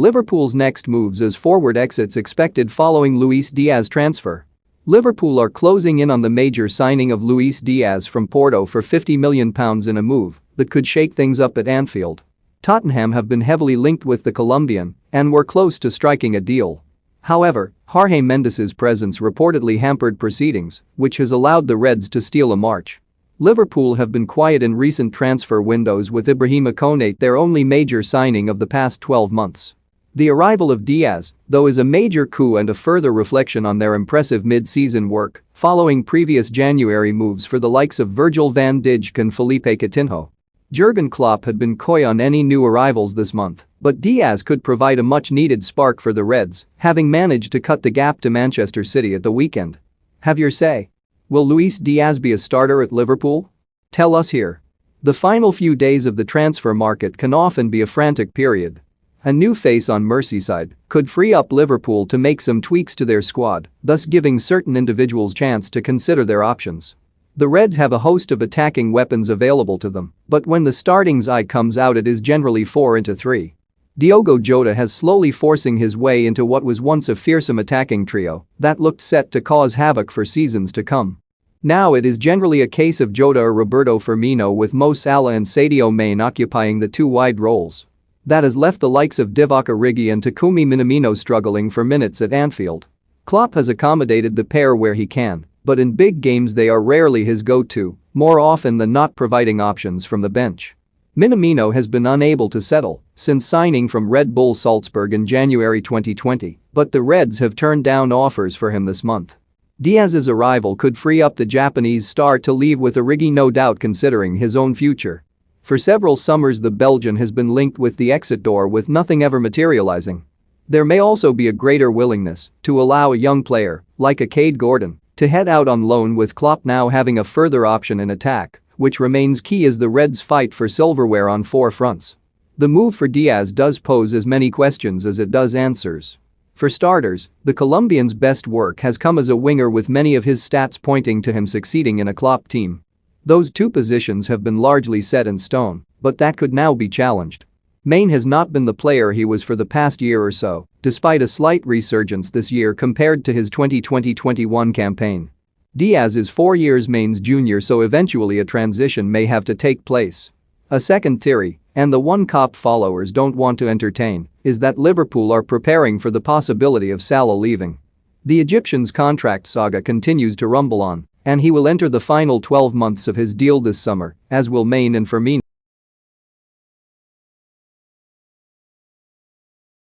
Liverpool's next moves as forward exits expected following Luis Diaz transfer. Liverpool are closing in on the major signing of Luis Diaz from Porto for £50 million in a move that could shake things up at Anfield. Tottenham have been heavily linked with the Colombian and were close to striking a deal. However, Jorge Mendes's presence reportedly hampered proceedings, which has allowed the Reds to steal a march. Liverpool have been quiet in recent transfer windows, with Ibrahima Konate their only major signing of the past 12 months. The arrival of Diaz, though, is a major coup and a further reflection on their impressive mid-season work, following previous January moves for the likes of Virgil van Dijk and Felipe Coutinho. Jurgen Klopp had been coy on any new arrivals this month, but Diaz could provide a much-needed spark for the Reds, having managed to cut the gap to Manchester City at the weekend. Have your say. Will Luis Diaz be a starter at Liverpool? Tell us here. The final few days of the transfer market can often be a frantic period. A new face on Merseyside could free up Liverpool to make some tweaks to their squad, thus giving certain individuals chance to consider their options. The Reds have a host of attacking weapons available to them, but when the starting side comes out, it is generally 4-3. Diogo Jota has slowly forcing his way into what was once a fearsome attacking trio that looked set to cause havoc for seasons to come. Now it is generally a case of Jota or Roberto Firmino, with Mo Salah and Sadio Mane occupying the two wide roles. That has left the likes of Divock Origi and Takumi Minamino struggling for minutes at Anfield. Klopp has accommodated the pair where he can, but in big games they are rarely his go-to, more often than not providing options from the bench. Minamino has been unable to settle since signing from Red Bull Salzburg in January 2020, but the Reds have turned down offers for him this month. Diaz's arrival could free up the Japanese star to leave, with Origi no doubt considering his own future. For several summers the Belgian has been linked with the exit door, with nothing ever materializing. There may also be a greater willingness to allow a young player, like a Cade Gordon, to head out on loan, with Klopp now having a further option in attack, which remains key as the Reds fight for silverware on four fronts. The move for Diaz does pose as many questions as it does answers. For starters, the Colombian's best work has come as a winger, with many of his stats pointing to him succeeding in a Klopp team. Those two positions have been largely set in stone, but that could now be challenged. Mane has not been the player he was for the past year or so, despite a slight resurgence this year compared to his 2020-21 campaign. Diaz is 4 years Mane's junior, so eventually a transition may have to take place. A second theory, and the one Klopp followers don't want to entertain, is that Liverpool are preparing for the possibility of Salah leaving. The Egyptian's contract saga continues to rumble on, and he will enter the final 12 months of his deal this summer, as will Mane and Firmino.